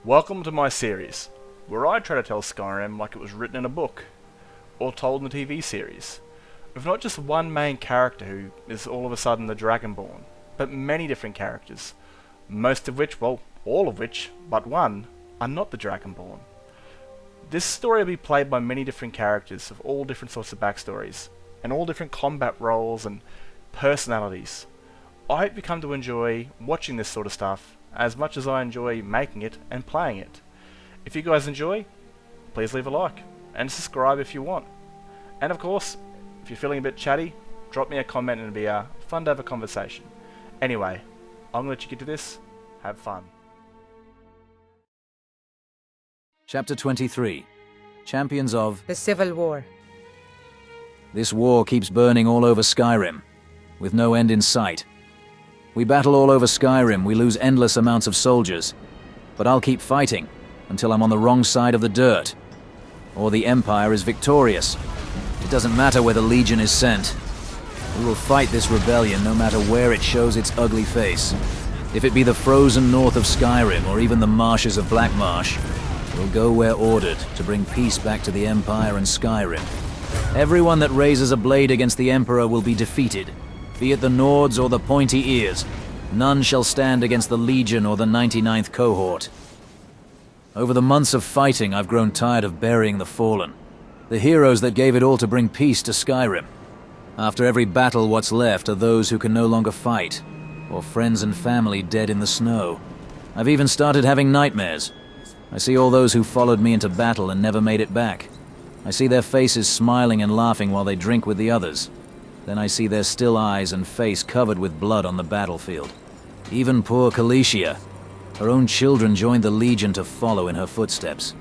Welcome to my series, where I try to tell Skyrim like it was written in a book, or told in a TV series, with not just one main character who is all of a sudden the Dragonborn, but many different characters, most of which, well, all of which, but one, are not the Dragonborn. This story will be played by many different characters of all different sorts of backstories, and all different combat roles and personalities. I hope you come to enjoy watching this sort of stuff as much as I enjoy making it and playing it. If you guys enjoy, please leave a like and subscribe if you want. And of course, if you're feeling a bit chatty, drop me a comment and it'll be fun to have a conversation. Anyway, I'm gonna let you get to this. Have fun. Chapter 23. Champions of The Civil War. This war keeps burning all over Skyrim, with no end in sight. We battle all over Skyrim, we lose endless amounts of soldiers, but I'll keep fighting until I'm on the wrong side of the dirt, or the Empire is victorious. It doesn't matter where the Legion is sent. We will fight this rebellion no matter where it shows its ugly face. If it be the frozen north of Skyrim or even the marshes of Blackmarsh, we'll go where ordered to bring peace back to the Empire and Skyrim. Everyone that raises a blade against the Emperor will be defeated, be it the Nords or the Pointy Ears. None shall stand against the Legion or the 99th Cohort. Over the months of fighting, I've grown tired of burying the fallen, the heroes that gave it all to bring peace to Skyrim. After every battle, what's left are those who can no longer fight, or friends and family dead in the snow. I've even started having nightmares. I see all those who followed me into battle and never made it back. I see their faces smiling and laughing while they drink with the others. Then I see their still eyes and face covered with blood on the battlefield. Even poor Kalicia. Her own children joined the Legion to follow in her footsteps.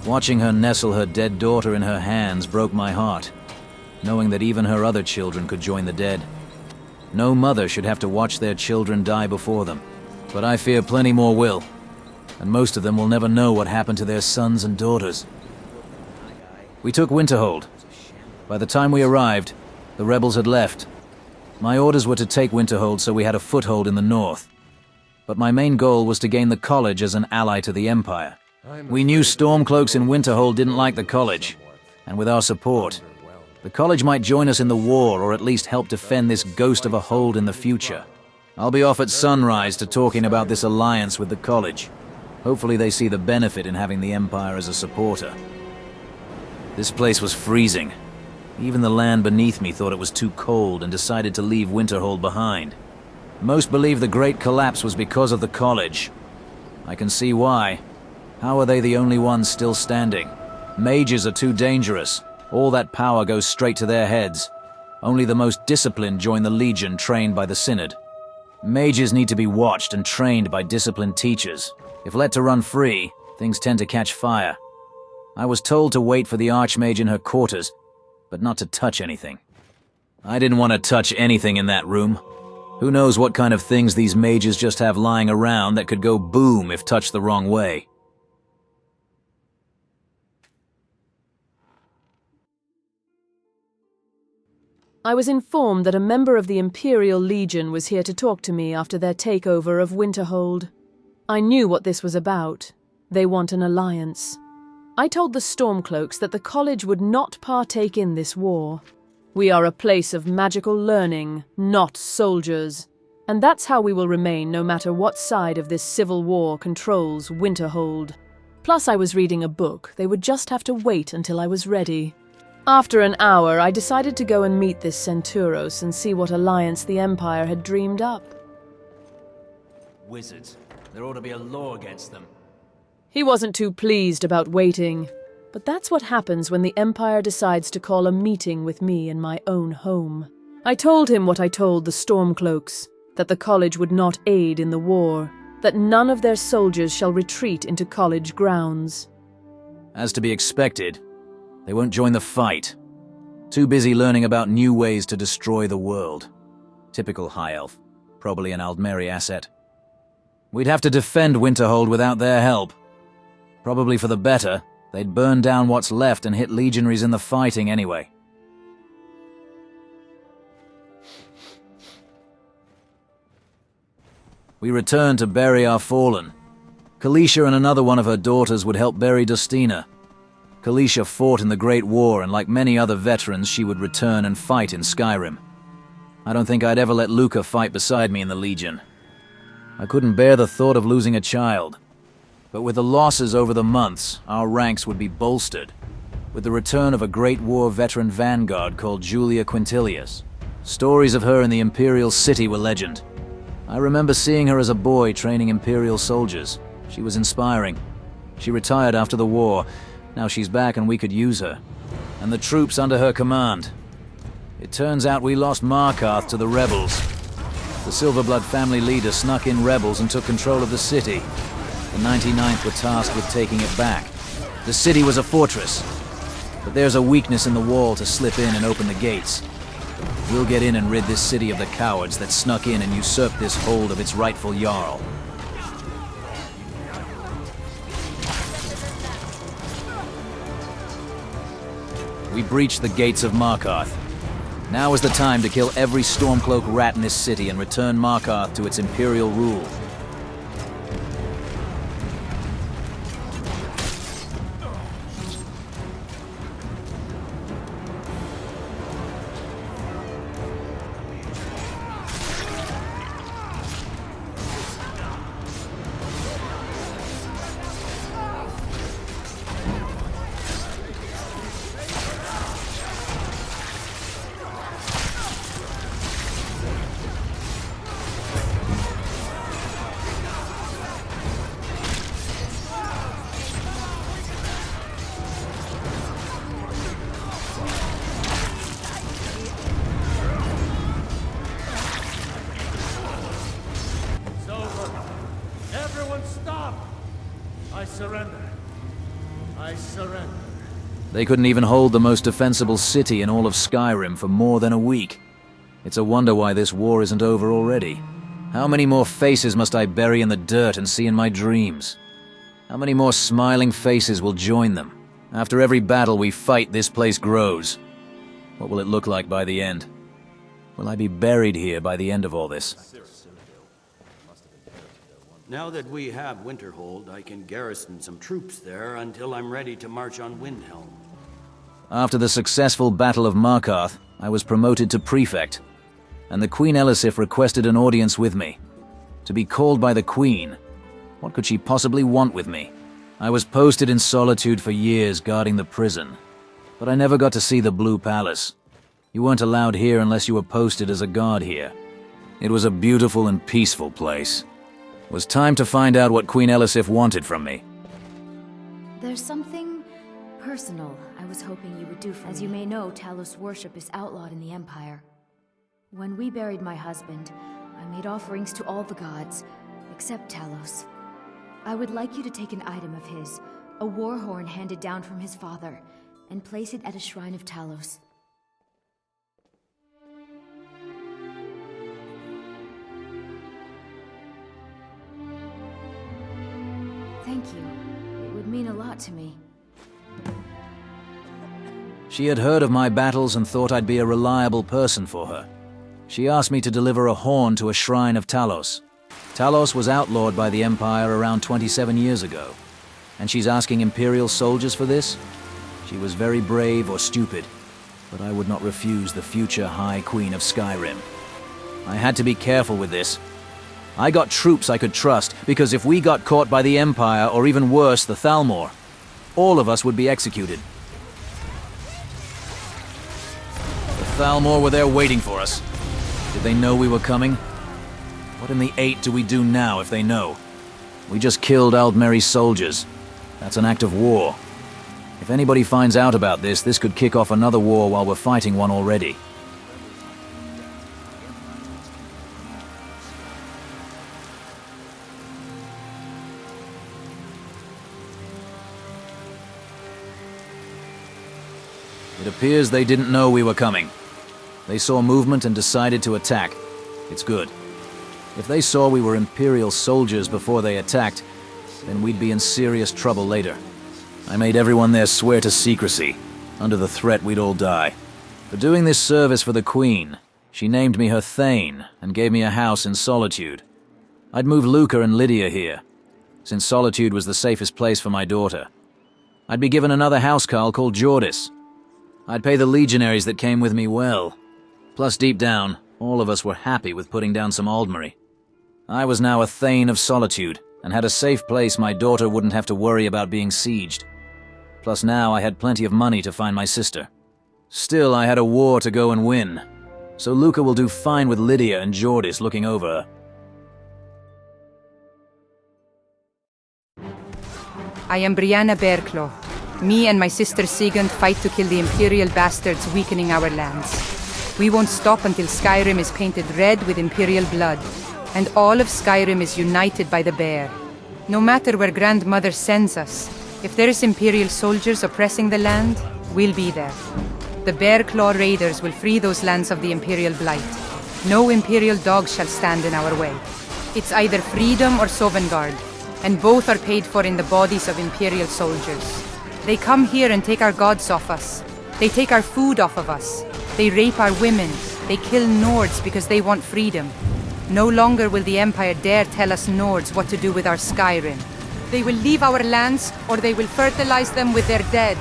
Watching her nestle her dead daughter in her hands broke my heart, knowing that even her other children could join the dead. No mother should have to watch their children die before them, but I fear plenty more will, and most of them will never know what happened to their sons and daughters. We took Winterhold. By the time we arrived, the rebels had left. My orders were to take Winterhold so we had a foothold in the north. But my main goal was to gain the college as an ally to the Empire. We knew Stormcloaks in Winterhold didn't like the college, and with our support, the college might join us in the war or at least help defend this ghost of a hold in the future. I'll be off at sunrise to talking about this alliance with the college. Hopefully they see the benefit in having the Empire as a supporter. This place was freezing. Even the land beneath me thought it was too cold and decided to leave Winterhold behind. Most believe the Great Collapse was because of the college. I can see why. How are they the only ones still standing? Mages are too dangerous. All that power goes straight to their heads. Only the most disciplined join the Legion trained by the Synod. Mages need to be watched and trained by disciplined teachers. If let to run free, things tend to catch fire. I was told to wait for the Archmage in her quarters, but not to touch anything. I didn't want to touch anything in that room. Who knows what kind of things these mages just have lying around that could go boom if touched the wrong way. I was informed that a member of the Imperial Legion was here to talk to me after their takeover of Winterhold. I knew what this was about. They want an alliance. I told the Stormcloaks that the college would not partake in this war. We are a place of magical learning, not soldiers. And that's how we will remain no matter what side of this civil war controls Winterhold. Plus I was reading a book. They would just have to wait until I was ready. After an hour, I decided to go and meet this Senturos and see what alliance the Empire had dreamed up. Wizards. There ought to be a law against them. He wasn't too pleased about waiting, but that's what happens when the Empire decides to call a meeting with me in my own home. I told him what I told the Stormcloaks, that the college would not aid in the war, that none of their soldiers shall retreat into college grounds. As to be expected, they won't join the fight. Too busy learning about new ways to destroy the world. Typical High Elf, probably an Altmeri asset. We'd have to defend Winterhold without their help. Probably for the better. They'd burn down what's left and hit legionaries in the fighting anyway. We returned to bury our fallen. Kalisha and another one of her daughters would help bury Dustina. Kalisha fought in the Great War, and like many other veterans, she would return and fight in Skyrim. I don't think I'd ever let Luca fight beside me in the Legion. I couldn't bear the thought of losing a child. But with the losses over the months, our ranks would be bolstered, with the return of a Great War veteran vanguard called Julia Quintilius. Stories of her in the Imperial city were legend. I remember seeing her as a boy training Imperial soldiers. She was inspiring. She retired after the war. Now she's back and we could use her. And the troops under her command. It turns out we lost Markarth to the rebels. The Silverblood family leader snuck in rebels and took control of the city. The 99th were tasked with taking it back. The city was a fortress, but there's a weakness in the wall to slip in and open the gates. We'll get in and rid this city of the cowards that snuck in and usurped this hold of its rightful Jarl. We breached the gates of Markarth. Now is the time to kill every Stormcloak rat in this city and return Markarth to its Imperial rule. I surrender. They couldn't even hold the most defensible city in all of Skyrim for more than a week. It's a wonder why this war isn't over already. How many more faces must I bury in the dirt and see in my dreams? How many more smiling faces will join them? After every battle we fight, this place grows. What will it look like by the end? Will I be buried here by the end of all this? Now that we have Winterhold, I can garrison some troops there until I'm ready to march on Windhelm. After the successful Battle of Markarth, I was promoted to Prefect, and the Queen Elisif requested an audience with me. To be called by the Queen, what could she possibly want with me? I was posted in solitude for years guarding the prison, but I never got to see the Blue Palace. You weren't allowed here unless you were posted as a guard here. It was a beautiful and peaceful place. It was time to find out what Queen Elisif wanted from me. There's something personal I was hoping you would do for me. As you may know, Talos worship is outlawed in the Empire. When we buried my husband, I made offerings to all the gods, except Talos. I would like you to take an item of his, a war horn handed down from his father, and place it at a shrine of Talos. Thank you. It would mean a lot to me. She had heard of my battles and thought I'd be a reliable person for her. She asked me to deliver a horn to a shrine of Talos. Talos was outlawed by the Empire around 27 years ago. And she's asking Imperial soldiers for this? She was very brave or stupid, but I would not refuse the future High Queen of Skyrim. I had to be careful with this. I got troops I could trust, because if we got caught by the Empire, or even worse, the Thalmor, all of us would be executed. The Thalmor were there waiting for us. Did they know we were coming? What in the eight do we do now if they know? We just killed Altmer's soldiers. That's an act of war. If anybody finds out about this, this could kick off another war while we're fighting one already. It appears they didn't know we were coming. They saw movement and decided to attack. It's good. If they saw we were Imperial soldiers before they attacked, then we'd be in serious trouble later. I made everyone there swear to secrecy, under the threat we'd all die. For doing this service for the Queen, she named me her Thane and gave me a house in Solitude. I'd move Luca and Lydia here. since solitude was the safest place for my daughter. I'd be given another housecarl called Jordis. I'd pay the legionaries that came with me well. Plus, deep down, all of us were happy with putting down some Aldmery. I was now a Thane of Solitude, and had a safe place my daughter wouldn't have to worry about being sieged. Plus now I had plenty of money to find my sister. Still, I had a war to go and win, so Luca will do fine with Lydia and Jordis looking over her. I am Brianna Bear-Claw. Me and my sister Sigund fight to kill the Imperial bastards weakening our lands. We won't stop until Skyrim is painted red with Imperial blood, and all of Skyrim is united by the bear. No matter where Grandmother sends us, if there is Imperial soldiers oppressing the land, we'll be there. The Bear-Claw Raiders will free those lands of the Imperial blight. No Imperial dogs shall stand in our way. It's either freedom or Sovngarde, and both are paid for in the bodies of Imperial soldiers. They come here and take our gods off us. They take our food off of us. They rape our women. They kill Nords because they want freedom. No longer will the Empire dare tell us Nords what to do with our Skyrim. They will leave our lands, or they will fertilize them with their dead.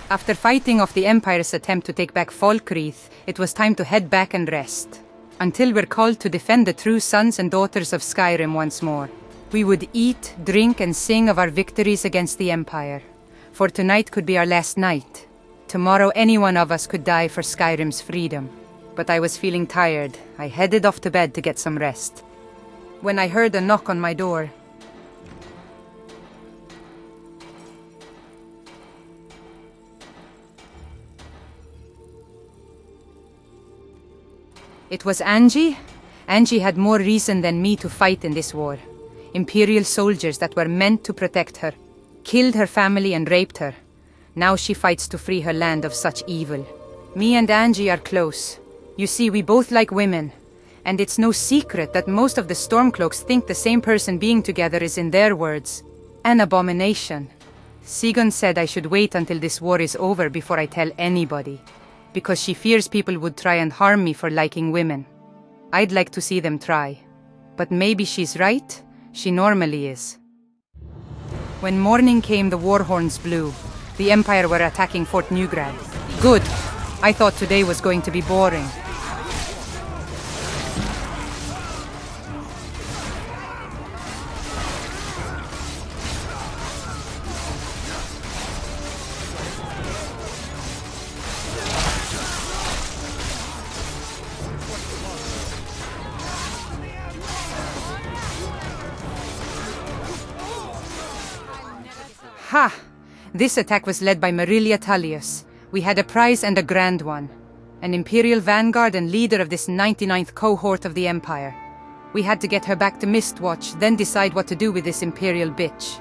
After fighting off the Empire's attempt to take back Falkreath, it was time to head back and rest. Until we're called to defend the true sons and daughters of Skyrim once more. We would eat, drink, and sing of our victories against the Empire. For tonight could be our last night. Tomorrow any one of us could die for Skyrim's freedom. But I was feeling tired. I headed off to bed to get some rest. When I heard a knock on my door, it was Angie. Angie had more reason than me to fight in this war. Imperial soldiers that were meant to protect her, killed her family and raped her. Now she fights to free her land of such evil. Me and Angie are close. You see, we both like women. And it's no secret that most of the Stormcloaks think the same person being together is, in their words, an abomination. Sigund said I should wait until this war is over before I tell anybody, because she fears people would try and harm me for liking women. I'd like to see them try. But maybe she's right. She normally is. When morning came, the war horns blew. The Empire were attacking Fort Newgrad. Good. I thought today was going to be boring. Ha! This attack was led by Marillia Tullius. We had a prize and a grand one. An Imperial vanguard and leader of this 99th cohort of the Empire. We had to get her back to Mistwatch, then decide what to do with this Imperial bitch.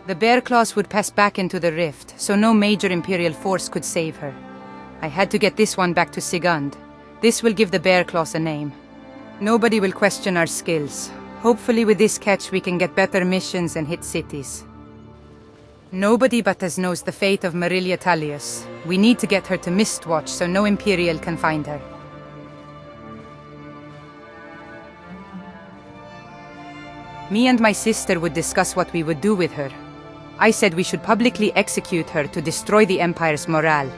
The Bear-Claws would pass back into the rift, so no major Imperial force could save her. I had to get this one back to Sigund. This will give the Bear-Claws a name. Nobody will question our skills. Hopefully with this catch we can get better missions and hit cities. Nobody but us knows the fate of Marillia Tullius. We need to get her to Mistwatch so no Imperial can find her. Me and my sister would discuss what we would do with her. I said we should publicly execute her to destroy the Empire's morale.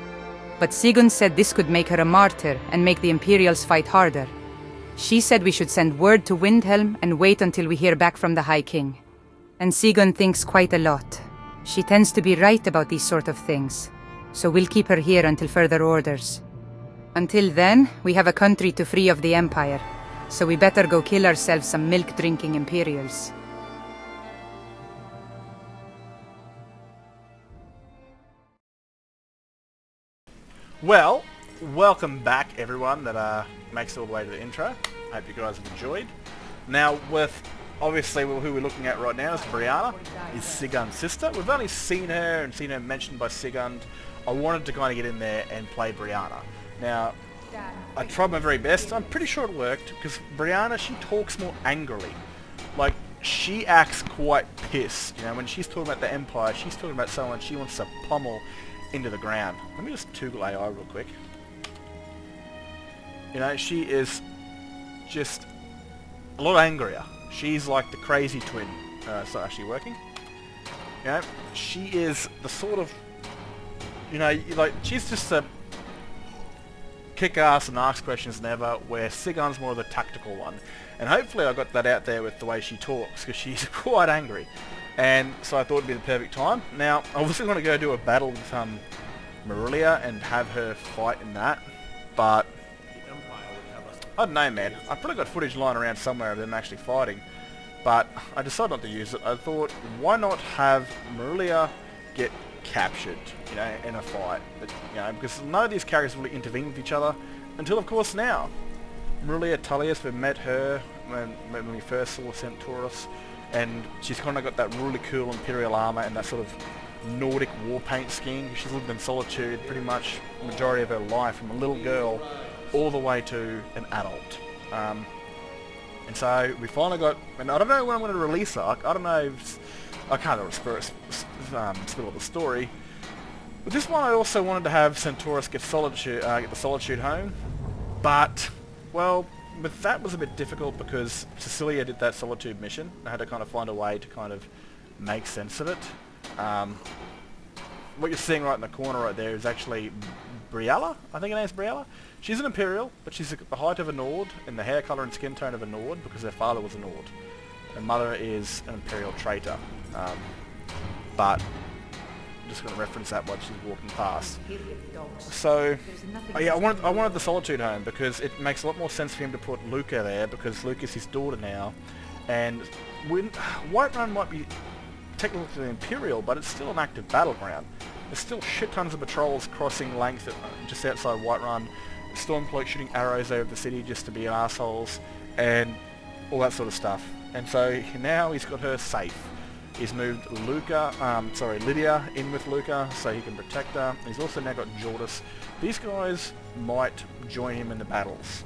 But Sigund said this could make her a martyr and make the Imperials fight harder. She said we should send word to Windhelm and wait until we hear back from the High King. And Sigund thinks quite a lot. She tends to be right about these sort of things, so we'll keep her here until further orders. Until then, we have a country to free of the Empire, so we better go kill ourselves some milk-drinking Imperials. Well, welcome back everyone that makes it all the way to the intro. Hope you guys have enjoyed. Now with obviously who we're looking at right now is Brianna, is Sigund's sister. We've only seen her and seen her mentioned by Sigund. I wanted to kind of get in there and play Brianna. Now, I tried my very best. I'm pretty sure it worked because Brianna, she talks more angrily. Like, she acts quite pissed. You know, when she's talking about the Empire, she's talking about someone she wants to pummel into the ground. Let me just toggle AI real quick. You know, she is just a lot angrier. She's like the crazy twin. It's not actually working. You know, she is the sort of, you know, like, she's just a kick ass and ask questions never, where Sigund's more of the tactical one. And hopefully I got that out there with the way she talks, because she's quite angry. And so I thought it'd be the perfect time. Now, I wasn't going to go do a battle with Marillia and have her fight in that, but I don't know, man. I've probably got footage lying around somewhere of them actually fighting, but I decided not to use it. I thought, why not have Marillia get captured, you know, in a fight? But, you know, because none of these characters really intervene with each other until, of course, now. Marillia Tullius, we met her when we first saw Senturos, and she's kind of got that really cool Imperial armor and that sort of Nordic war paint scheme. She's lived in solitude pretty much the majority of her life, from a little girl all the way to an adult. And so we finally got, and I don't know when I'm going to release her. I don't know, I can't really spill all the story. But this one I also wanted to have Senturos get the Solitude home, but, well, with that was a bit difficult because Cecilia did that Solitude mission. I had to kind of find a way to kind of make sense of it. What you're seeing right in the corner right there is actually Briella. I think her name's Briella. She's an Imperial, but she's the height of a Nord and the hair colour and skin tone of a Nord because her father was a Nord. Her mother is an Imperial traitor. But I'm just going to reference that while she's walking past. So, yeah, I wanted the Solitude home because it makes a lot more sense for him to put Luca there, because Luca is his daughter now. And Whiterun might be technically Imperial, but it's still an active battleground. There's still shit tons of patrols crossing length just outside Whiterun, Stormcloaks shooting arrows over the city just to be assholes, and all that sort of stuff. And so now he's got her safe. He's moved Lydia in with Luca so he can protect her. He's also now got Jordis. These guys might join him in the battles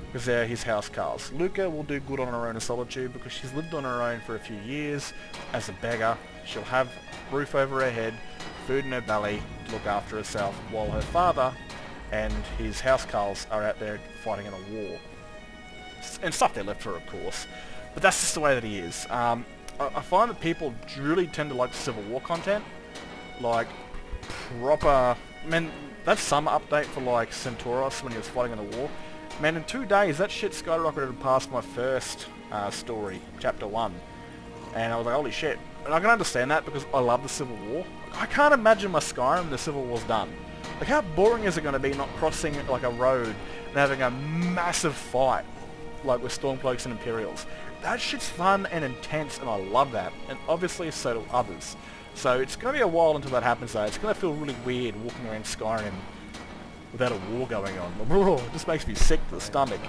because they're his housecarls. Luca will do good on her own in Solitude because she's lived on her own for a few years as a beggar. She'll have a roof over her head, food in her belly to look after herself, while her father and his housecarls are out there fighting in a war. And stuff they left for, of course. But that's just the way that he is. I find that people really tend to like Civil War content. Like, proper... Man, that summer update for, like, Senturos when he was fighting in the war. Man, in 2 days, that shit skyrocketed past my first story, Chapter 1. And I was like, holy shit. And I can understand that because I love the Civil War. I can't imagine my Skyrim the Civil War's done. Like, how boring is it going to be not crossing, like, a road and having a massive fight, like, with Stormcloaks and Imperials? That shit's fun and intense, and I love that. And obviously, so do others. So it's going to be a while until that happens, though. It's going to feel really weird walking around Skyrim without a war going on. It just makes me sick to the stomach.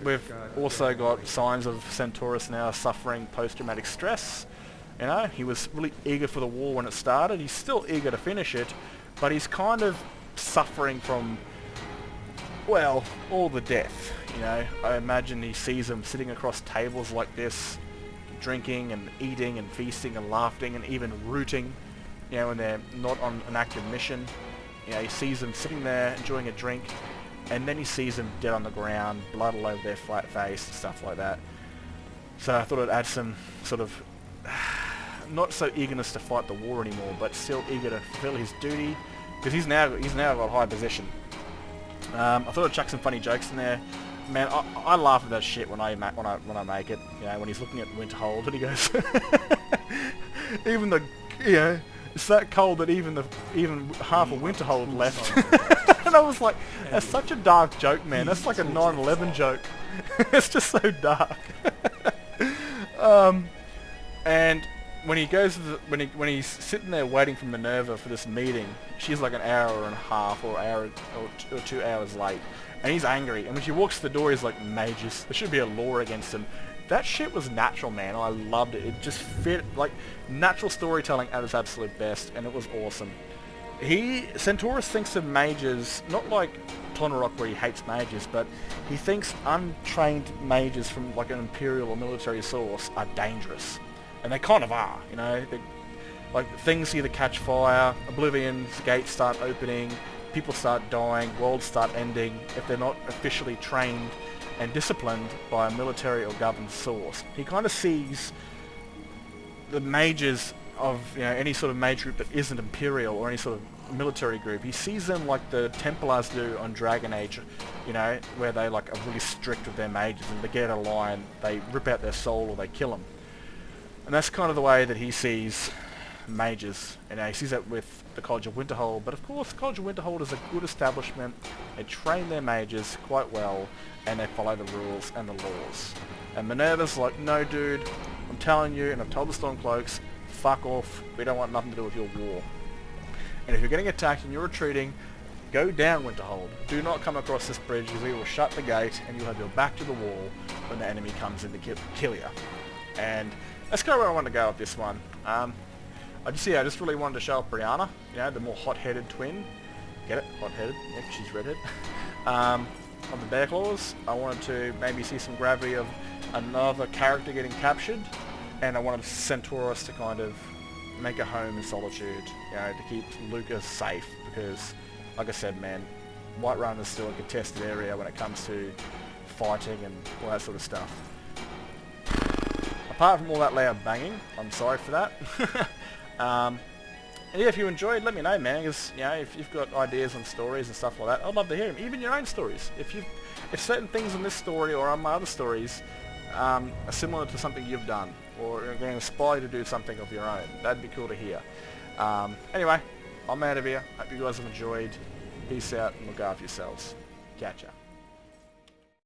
We've also got signs of Senturos now suffering post-traumatic stress. You know, he was really eager for the war when it started. He's still eager to finish it, but he's kind of suffering from, well, all the death. You know, I imagine he sees them sitting across tables like this, drinking and eating and feasting and laughing and even rooting, you know, when they're not on an active mission. You know, he sees them sitting there enjoying a drink, and then he sees them dead on the ground, blood all over their flat face and stuff like that. So I thought I'd add some sort of, not so eagerness to fight the war anymore, but still eager to fulfill his duty, because he's now got high position. I thought I'd chuck some funny jokes in there. Man, I laugh at that shit when I make it. You know, when he's looking at Winterhold and he goes, it's that cold that even half of Winterhold left. And I was like, that's such a dark joke, man. That's like a 9/11 joke. It's just so dark. And when he goes when he's sitting there waiting for Minerva for this meeting, she's like an hour and a half or 2 hours late, and he's angry. And when she walks to the door, he's like, mages, there should be a law against him. That shit was natural, man. I loved it. It just fit, like, natural storytelling at its absolute best, and it was awesome. Senturos thinks of mages, not like Tonraq where he hates mages, but he thinks untrained mages from like an Imperial or military source are dangerous. And they kind of are, you know. Like, things either catch fire, Oblivion's gates start opening, people start dying, worlds start ending if they're not officially trained and disciplined by a military or governed source. He kind of sees the mages of, you know, any sort of mage group that isn't Imperial or any sort of military group. He sees them like the Templars do on Dragon Age, you know, where they like are really strict with their mages, and they get a line, they rip out their soul or they kill them. And that's kind of the way that he sees mages. You know, he sees that with the College of Winterhold, but of course the College of Winterhold is a good establishment. They train their mages quite well, and they follow the rules and the laws. And Minerva's like, no dude, I'm telling you, and I've told the Stormcloaks, fuck off, we don't want nothing to do with your war. And if you're getting attacked and you're retreating, go down Winterhold. Do not come across this bridge, because we will shut the gate and you'll have your back to the wall when the enemy comes in to kill you. And that's kind of where I want to go with this one. I just really wanted to show off Brianna, you know, the more hot-headed twin. Get it? Hot-headed? Yep, she's redhead. Of the Bear-Claws. I wanted to maybe see some gravity of another character getting captured, and I wanted Senturos to kind of make a home in Solitude, you know, to keep Lucas safe, because, like I said, man, Whiterun is still a contested area when it comes to fighting and all that sort of stuff. Apart from all that loud banging, I'm sorry for that. And yeah, if you enjoyed, let me know, man, because, you know, if you've got ideas on stories and stuff like that, I'd love to hear them, even your own stories. If certain things in this story or on my other stories are similar to something you've done, or are going to inspire you to do something of your own, that'd be cool to hear. Anyway, I'm out of here. Hope you guys have enjoyed. Peace out and look after yourselves. Catch ya.